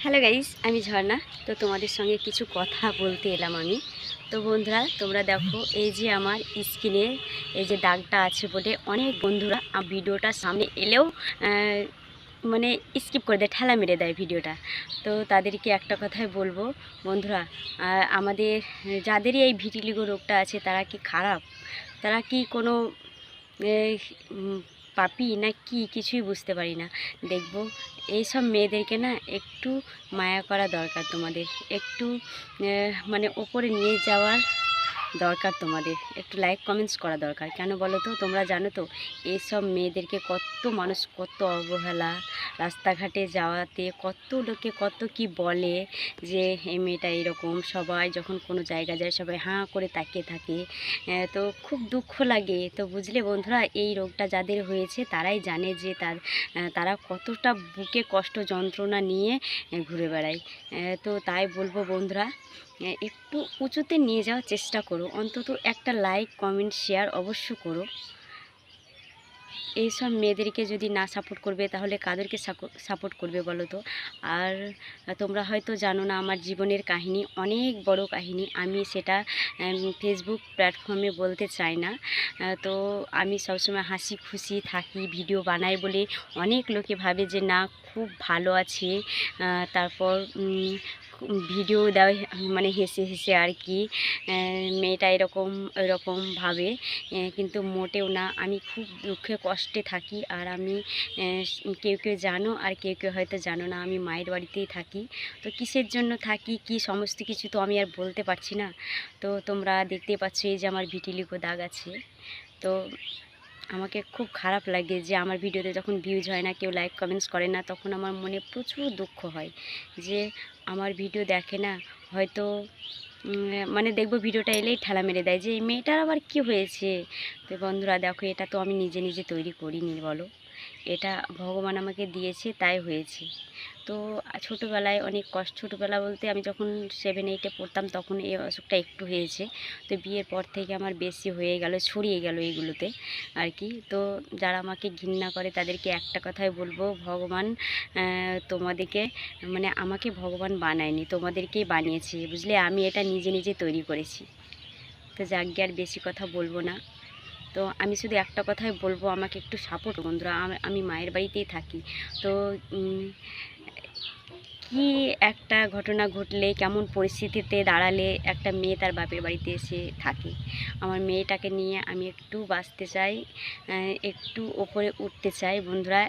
Hello guys, আমি ঝর্ণা। তো তোমাদের সঙ্গে কিছু কথা বলতে এলাম আমি। তো বন্ধুরা, তোমরা দেখো এই যে আমার স্ক্রিনে এই যে দাগটা আছে বলে অনেক বন্ধুরা ভিডিওটার সামনে এলেও মানে স্কিপ করে দেয়, ঠেলা মেরে দেয় ভিডিওটা। তো তাদেরকে একটা কথাই বলবো বন্ধুরা, আমাদের যাদেরই এই ভিটিলিগো রোগটা আছে তারা কি খারাপ? তারা কি কোনো পাপি না কি, কিছুই বুঝতে পারি না। দেখবো এইসব মেয়েদেরকে না একটু মায়া করা দরকার, তোমাদের একটু মানে ওপরে নিয়ে যাওয়ার দরকার, তোমাদের একটু লাইক কমেন্টস করা দরকার। কেন বলো তো? তোমরা জানো তো এইসব মেয়েদেরকে কত মানুষ কত অবহেলা, রাস্তাঘাটে যাওয়াতে কত লোকে কত কি বলে যে এই মেয়েটা এরকম। সবাই যখন কোনো জায়গা যায় সবাই হাঁ করে তাকিয়ে থাকে। তো খুব দুঃখ লাগে। তো বুঝলে বন্ধুরা, এই রোগটা যাদের হয়েছে তারাই জানে যে তারা কতটা বুকে কষ্ট যন্ত্রণা নিয়ে ঘুরে বেড়ায়। তো তাই বলবো বন্ধুরা, একটু উঁচুতে নিয়ে যাওয়ার চেষ্টা করো, অন্তত একটা লাইক কমেন্ট শেয়ার অবশ্য করো। এইসব মেয়েদেরকে যদি না সাপোর্ট করবে তাহলে কাদেরকে সাপোর্ট করবে বলো তো? আর তোমরা হয়তো জানো না আমার জীবনের কাহিনী, অনেক বড় কাহিনী। আমি সেটা ফেসবুক প্ল্যাটফর্মে বলতে চাই না। তো আমি সবসময় হাসি খুশি থাকি, ভিডিও বানাই বলে অনেক লোকে ভাবে যে না খুব ভালো আছে। তারপর ভিডিও দেয় মানে হেসে হেসে আর কি, মেয়েটা এরকম এরকম ভাবে। কিন্তু মোটেও না, আমি খুব দুঃখে কষ্টে থাকি। আর আমি কেউ কেউ জানো আর কেউ কেউ হয়তো জানো না, আমি মায়ের বাড়িতেই থাকি। তো কিসের জন্য থাকি কি সমস্ত কিছু তো আমি আর বলতে পারছি না। তো তোমরা দেখতেই পাচ্ছ এই যে আমার ভিটিলিগো দাগ আছে। তো আমাকে খুব খারাপ লাগে যে আমার ভিডিওতে যখন ভিউজ হয় না, কেউ লাইক কমেন্টস করে না, তখন আমার মনে প্রচুর দুঃখ হয় যে আমার ভিডিও দেখে না হয়তো, মানে দেখবো ভিডিওটা এলেই ঠেলা মেরে দেয় যে এই মেয়েটার আবার কি হয়েছে। তো বন্ধুরা দেখো, এটা তো আমি নিজে নিজে তৈরি করিনি বলো, এটা ভগবান আমাকে দিয়েছে তাই হয়েছে। তো ছোটোবেলায় অনেক কষ্ট, ছোটোবেলা বলতে আমি যখন 7-8-এ পড়তাম তখন এই অসুখটা একটু হয়েছে। তো বিয়ের পর থেকে আমার বেশি হয়ে গেল, ছড়িয়ে গেল এইগুলোতে আর কি। তো যারা আমাকে ঘৃণা করে তাদেরকে একটা কথাই বলবো, ভগবান তোমাদেরকে মানে আমাকে ভগবান বানায়নি, তোমাদেরকেই বানিয়েছে বুঝলে। আমি এটা নিজে নিজে তৈরি করেছি। তো যাকে আর বেশি কথা বলবো না। তো আমি শুধু একটা কথাই বলবো, আমাকে একটু সাপোর্ট বন্ধুরা। আমি মায়ের বাড়িতেই থাকি। তো কি একটা ঘটনা ঘটলে, কেমন পরিস্থিতিতে দাঁড়ালে একটা মেয়ে তার বাপের বাড়িতে এসে থাকে। আমার মেয়েটাকে নিয়ে আমি একটু বাঁচতে চাই, একটু ওপরে উঠতে চাই বন্ধুরা।